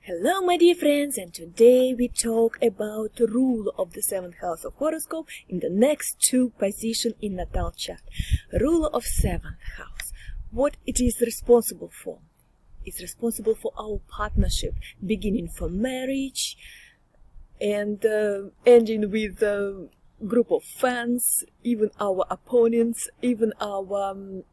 Hello my dear friends, and today we talk about the rule of the 7th house of horoscope in the next two positions in Natal Chart. Ruler of 7th house, what it is responsible for? It's responsible for our partnership, beginning from marriage and ending with a group of fans, even our opponents, even our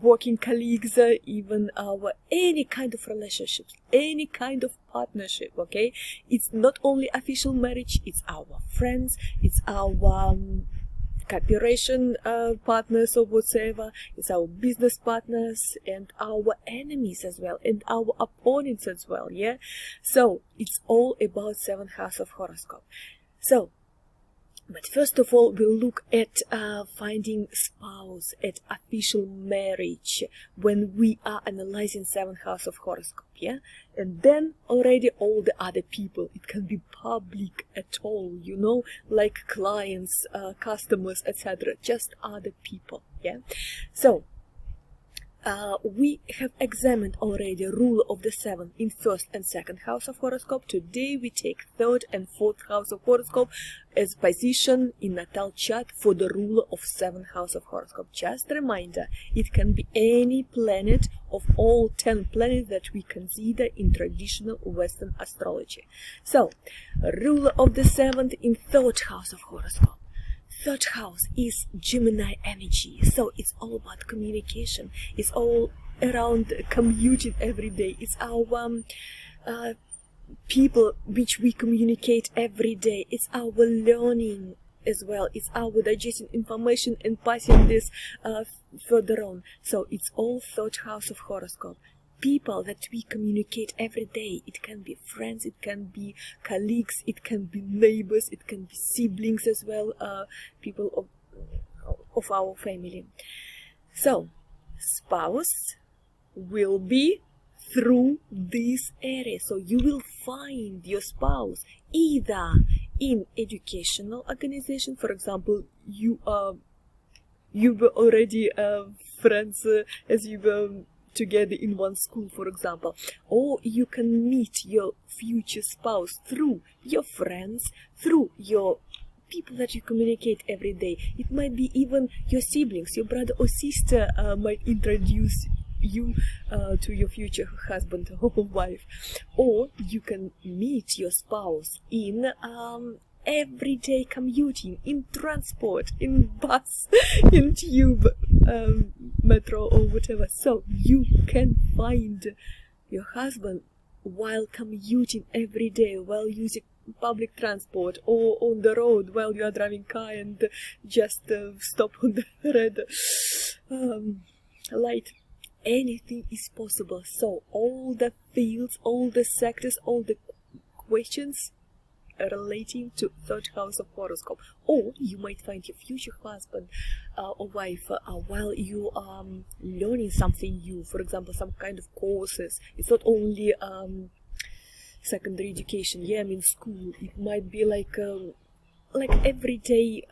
working colleagues, even our any kind of relationships, any kind of partnership. Okay, it's not only official marriage, it's our friends, it's our cooperation partners or whatever, it's our business partners and our enemies as well, and our opponents as well. Yeah, so it's all about 7th house of horoscope. So but first of all, we'll look at finding spouse, at official marriage, when we are analyzing 7th house of horoscope, yeah? And then already all the other people, it can be public at all, you know, like clients, customers, etc., just other people, yeah? So, we have examined already rule of the 7th in 1st and 2nd house of horoscope. Today we take 3rd and 4th house of horoscope as position in Natal chart for the ruler of 7th house of horoscope. Just a reminder, it can be any planet of all 10 planets that we consider in traditional Western astrology. So, ruler of the 7th in 3rd house of horoscope. 3rd house is Gemini energy, so it's all about communication. It's all around commuting every day. It's our people which we communicate every day. It's our learning as well. It's our digesting information and passing this further on. So it's all 3rd house of horoscope. People that we communicate every day. It can be friends, it can be colleagues, it can be neighbors, it can be siblings as well, people of our family. So, spouse will be through this area. So you will find your spouse either in educational organization. For example, you were already friends as you were together in one school, for example, or you can meet your future spouse through your friends, through your people that you communicate every day. It might be even your siblings, your brother or sister might introduce you to your future husband or wife, or you can meet your spouse in everyday commuting, in transport, in bus, in tube, metro or whatever. So you can find your husband while commuting every day, while using public transport, or on the road while you are driving car and just stop on the red light. Anything is possible. So all the fields, all the sectors, all the questions relating to 3rd house of horoscope. Or you might find your future husband or wife while you are learning something new. For example, some kind of courses. It's not only secondary education, yeah, I mean school. It might be like everyday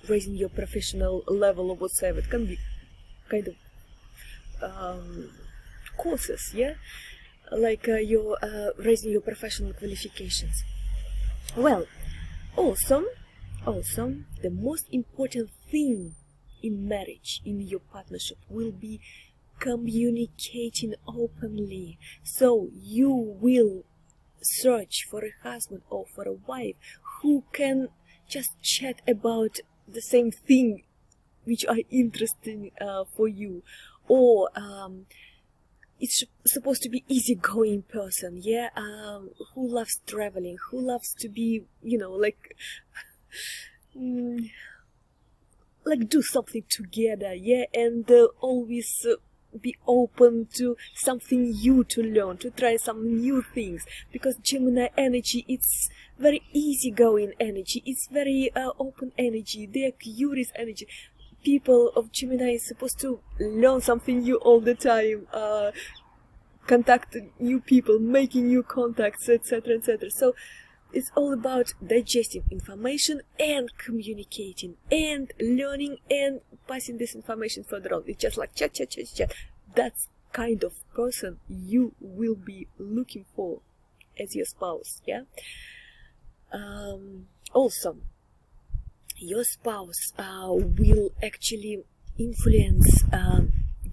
raising your professional level or whatever. It can be kind of courses, yeah, like you're raising your professional qualifications. Well, also, the most important thing in marriage, in your partnership, will be communicating openly. So you will search for a husband or for a wife who can just chat about the same thing which are interesting for you, or it's supposed to be easygoing person, yeah, who loves traveling, who loves to be, you know, like do something together, yeah, and always be open to something new to learn, to try some new things, because Gemini energy, it's very easygoing energy, it's very open energy, they're curious energy. People of Gemini is supposed to learn something new all the time, contact new people, making new contacts, etc., etc. So it's all about digesting information and communicating and learning and passing this information further on. It's just like chat. That's kind of person you will be looking for as your spouse. Yeah. Also, your spouse will actually influence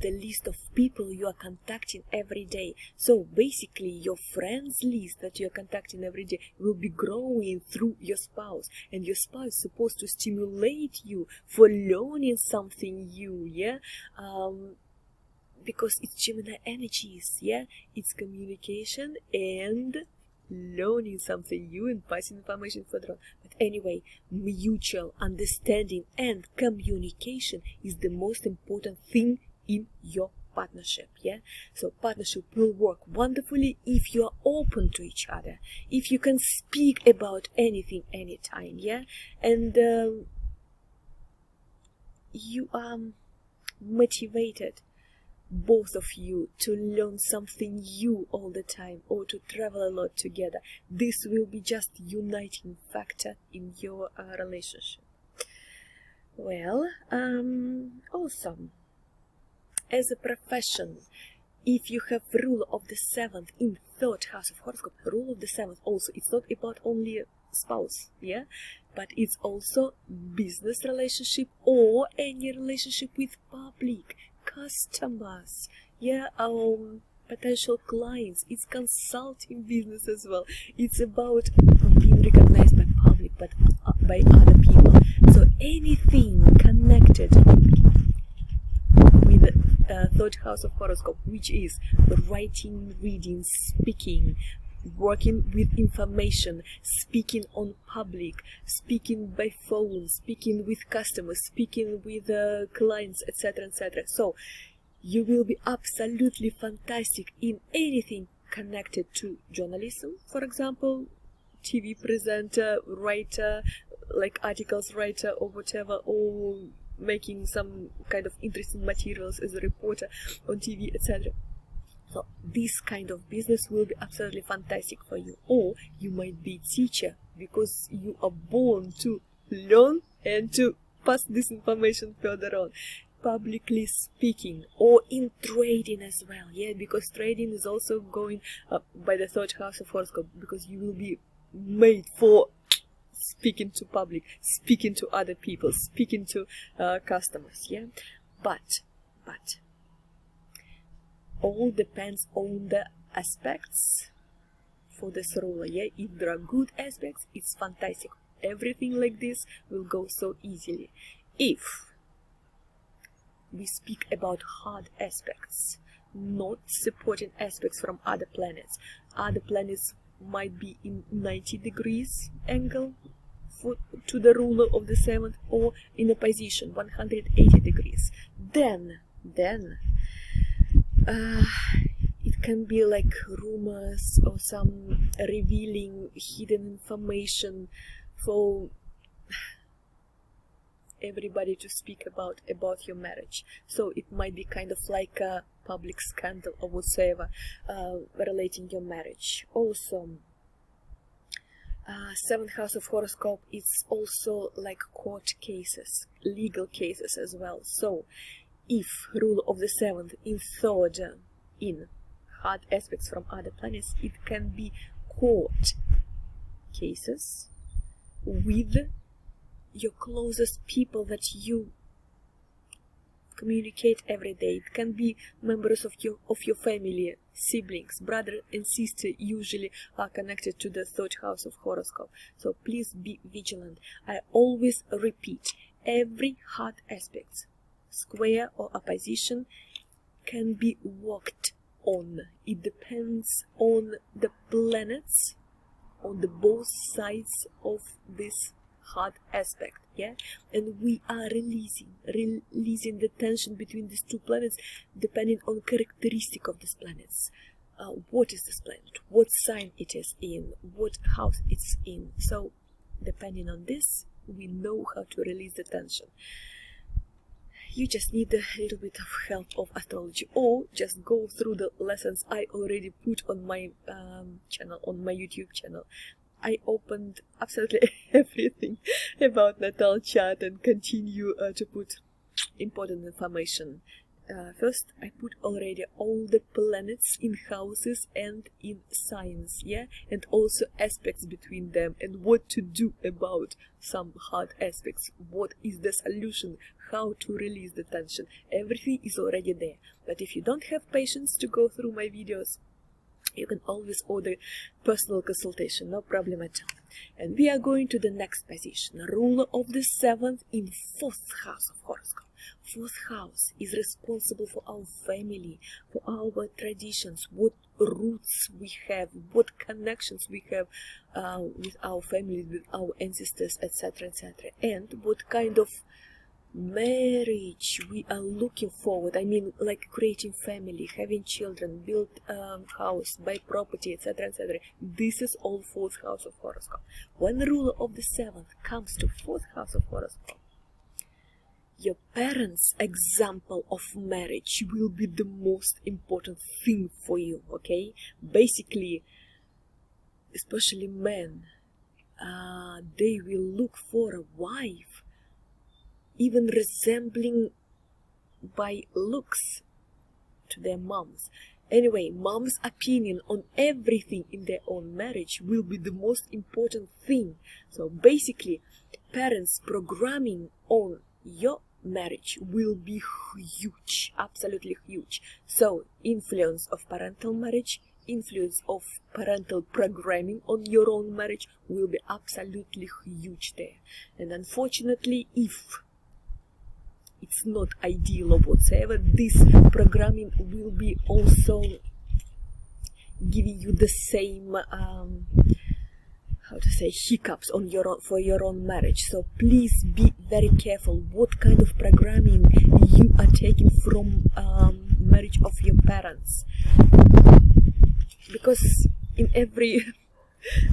the list of people you are contacting every day. So basically, your friends list that you are contacting every day will be growing through your spouse, and your spouse is supposed to stimulate you for learning something new. Yeah. Because it's Gemini energies. Yeah, it's communication and learning something new and passing information further on. But anyway, mutual understanding and communication is the most important thing in your partnership. Yeah, so partnership will work wonderfully if you are open to each other, if you can speak about anything anytime. Yeah, and you are motivated, both of you, to learn something new all the time, or to travel a lot together. This will be just uniting factor in your relationship. Well, awesome. As a profession, if you have rule of the 7th in 3rd house of horoscope, rule of the 7th also, it's not about only spouse, yeah, but it's also business relationship or any relationship with public customers, yeah, potential clients. It's consulting business as well. It's about being recognized by public, but by other people. So anything connected with 3rd house of horoscope, which is writing, reading, speaking, working with information, speaking on public, speaking by phone, speaking with customers, speaking with clients, etc., etc. So you will be absolutely fantastic in anything connected to journalism, for example, TV presenter, writer, like articles writer or whatever, or making some kind of interesting materials as a reporter on TV, etc. So this kind of business will be absolutely fantastic for you. Or you might be a teacher because you are born to learn and to pass this information further on. Publicly speaking, or in trading as well, yeah, because trading is also going by the 3rd house of horoscope, because you will be made for speaking to public, speaking to other people, speaking to customers, yeah. But all depends on the aspects for this ruler, yeah. If there are good aspects, it's fantastic. Everything like this will go so easily. If we speak about hard aspects, not supporting aspects from other planets might be in 90 degrees angle to the ruler of the 7th, or in a position 180 degrees. Then it can be like rumors or some revealing hidden information for everybody to speak about your marriage. So it might be kind of like a public scandal or whatsoever relating your marriage. Also, 7th house of horoscope is also like court cases, legal cases as well. So if rule of the 7th in 3rd in hard aspects from other planets, it can be court cases with your closest people that you communicate every day. It can be members of your family, siblings, brother and sister usually are connected to the 3rd house of horoscope. So please be vigilant. I always repeat, every hard aspect, square or opposition, can be worked on. It depends on the planets on the both sides of this hard aspect, yeah, and we are releasing the tension between these two planets depending on characteristic of these planets. What is this planet, what sign it is in, what house it's in. So depending on this, we know how to release the tension. You just need a little bit of help of astrology, or just go through the lessons I already put on my channel, on my YouTube channel. I opened absolutely everything about Natal Chart and continue to put important information first I put already all the planets in houses and in signs, yeah, and also aspects between them and what to do about some hard aspects, what is the solution, how to release the tension. Everything is already there. But if you don't have patience to go through my videos, you can always order personal consultation, no problem at all. And we are going to the next position, ruler of the 7th in 4th house of horoscope. 4th house is responsible for our family, for our traditions, what roots we have, what connections we have with our family, with our ancestors, etc., etc., and what kind of marriage we are looking forward. I mean, like creating family, having children, build house, buy property, etc., etc. This is all 4th house of horoscope. When the ruler of the 7th comes to 4th house of horoscope, your parents' example of marriage will be the most important thing for you, okay? Basically, especially men, they will look for a wife even resembling by looks to their moms. Anyway, mom's opinion on everything in their own marriage will be the most important thing. So basically, parents' programming on your marriage will be huge, absolutely huge. So influence of parental marriage, influence of parental programming on your own marriage will be absolutely huge there. And unfortunately, if it's not ideal or whatsoever, this programming will be also giving you the same how to say, hiccups on your own, for your own marriage. So please be very careful what kind of programming you are taking from marriage of your parents, because in every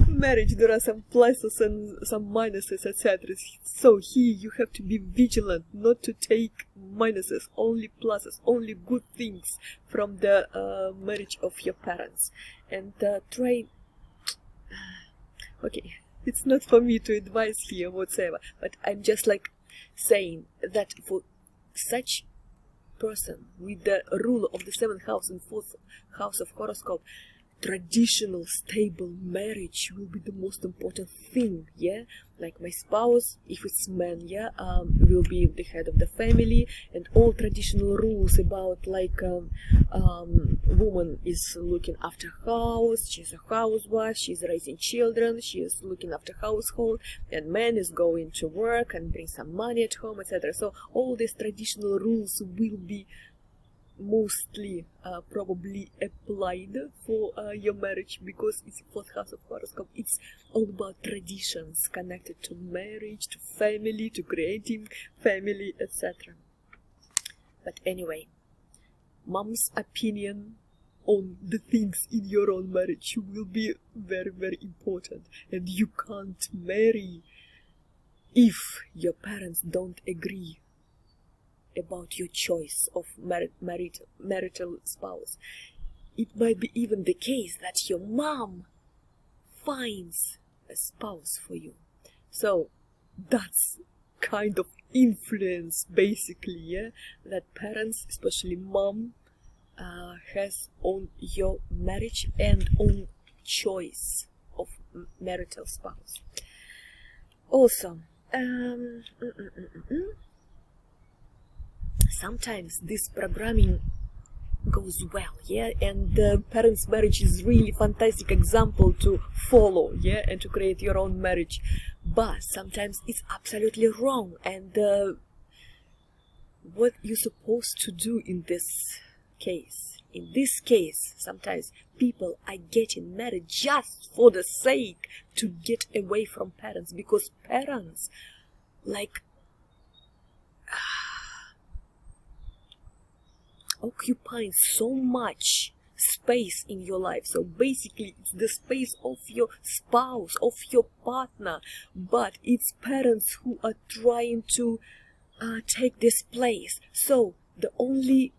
marriage there are some pluses and some minuses, etc. So here you have to be vigilant not to take minuses, only pluses, only good things from the marriage of your parents, and try. Okay, it's not for me to advise here whatsoever, but I'm just like saying that for such person with the ruler of the 7th house and 4th house of horoscope, traditional stable marriage will be the most important thing, yeah. Like my spouse, if it's man, yeah, will be the head of the family, and all traditional rules about like woman is looking after house, she's a housewife, she's raising children, she is looking after household, and man is going to work and bring some money at home, etc. So all these traditional rules will be mostly probably applied for your marriage, because it's 4th house of horoscope. It's all about traditions connected to marriage, to family, to creating family, etc. But anyway, mom's opinion on the things in your own marriage will be very, very important, and you can't marry if your parents don't agree about your choice of marital spouse. It might be even the case that your mom finds a spouse for you. So that's kind of influence, basically, yeah, that parents, especially mom, has on your marriage and on choice of marital spouse. Also, sometimes this programming goes well, yeah, and the parents' marriage is really fantastic example to follow, yeah, and to create your own marriage. But sometimes it's absolutely wrong, and what you're supposed to do in this case? In this case, sometimes people are getting married just for the sake to get away from parents, because parents, like, occupying so much space in your life. So basically it's the space of your spouse, of your partner, but it's parents who are trying to take this place. So the only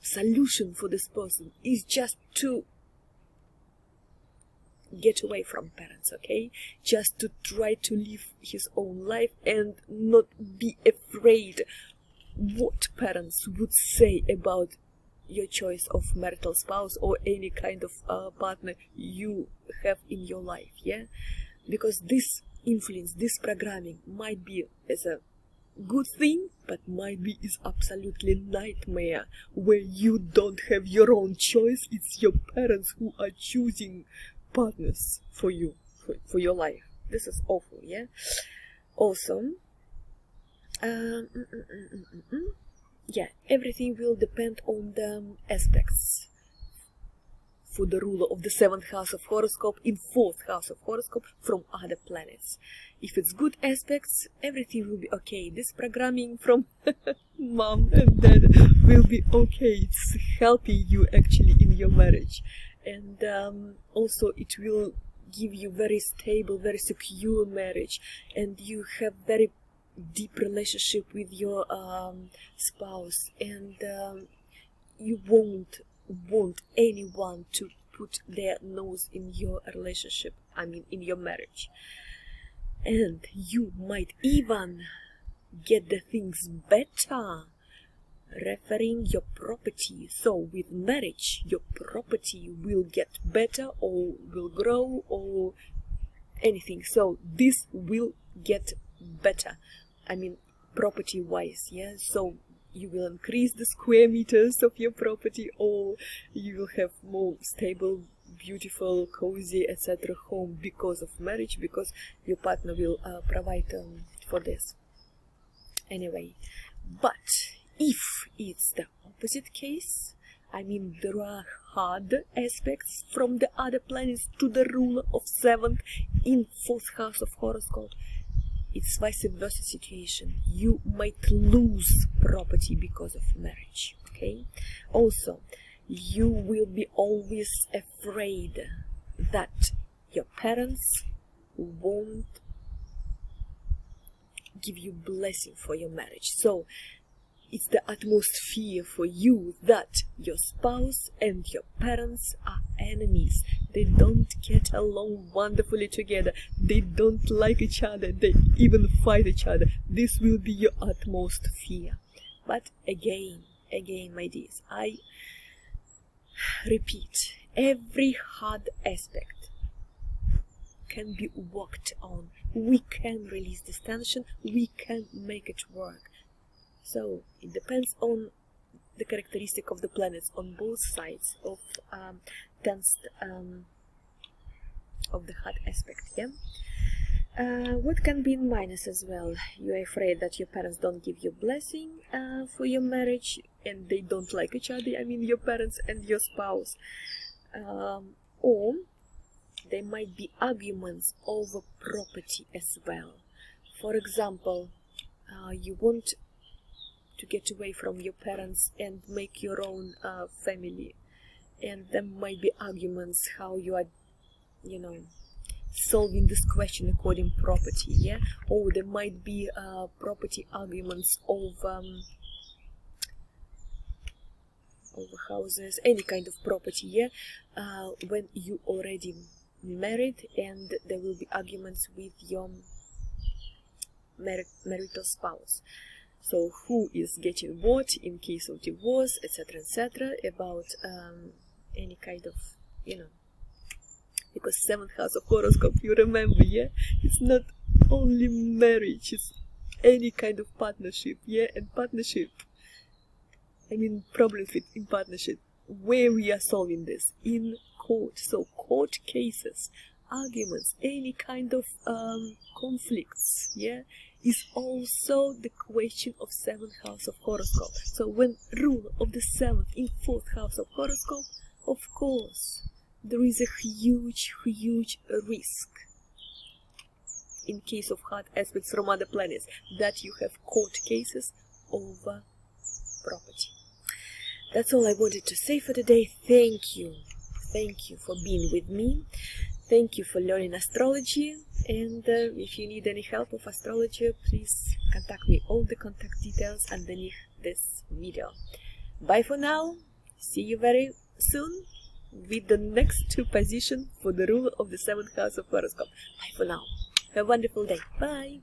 solution for this person is just to get away from parents, okay? Just to try to live his own life and not be afraid what parents would say about your choice of marital spouse or any kind of partner you have in your life, yeah? Because this influence, this programming might be as a good thing, but might be is absolutely nightmare, where you don't have your own choice. It's your parents who are choosing partners for you, for your life. This is awful, yeah? Also, yeah, everything will depend on the aspects for the ruler of the 7th house of horoscope in 4th house of horoscope from other planets. If it's good aspects, everything will be okay. This programming from mom and dad will be okay. It's helping you actually in your marriage. And also it will give you very stable, very secure marriage, and you have very deep relationship with your spouse, and you won't want anyone to put their nose in your relationship, I mean in your marriage. And you might even get the things better, referring your property. So with marriage, your property will get better or will grow or anything. So this will get better, I mean property wise, yeah? So you will increase the square meters of your property, or you will have more stable, beautiful, cozy, etc. home because of marriage, because your partner will provide for this. Anyway, but if it's the opposite case, I mean there are hard aspects from the other planets to the ruler of 7th in 4th house of horoscope, it's vice versa situation. You might lose property because of marriage, okay? Also, you will be always afraid that your parents won't give you blessing for your marriage. So it's the utmost fear for you that your spouse and your parents are enemies. They don't get along wonderfully together. They don't like each other. They even fight each other. This will be your utmost fear. But again, my dears, I repeat, every hard aspect can be worked on. We can release this tension. We can make it work. So it depends on the characteristic of the planets on both sides of of the hard aspect, yeah? What can be in minus as well? You're afraid that your parents don't give you blessing for your marriage, and they don't like each other, I mean your parents and your spouse. Or there might be arguments over property as well. For example, you want to get away from your parents and make your own family, and there might be arguments how you are, you know, solving this question according property, yeah? Or there might be property arguments over houses, any kind of property, yeah? When you already married, and there will be arguments with your marital spouse. So who is getting what in case of divorce, etc., about any kind of, you know, because 7th house of horoscope, you remember, yeah, it's not only marriage, it's any kind of partnership, yeah? And partnership, I mean problems in partnership, where we are solving this in court. So court cases, arguments, any kind of conflicts, yeah, is also the question of 7th house of horoscope. So when ruler of the 7th in 4th house of horoscope, of course there is a huge risk in case of hard aspects from other planets that you have court cases over property. That's all I wanted to say for today. Thank you for being with me. Thank you for learning astrology, and if you need any help of astrology, please contact me. All the contact details underneath this video. Bye for now. See you very soon with the next 2 positions for the ruler of the 7th house of horoscope. Bye for now. Have a wonderful day. Bye.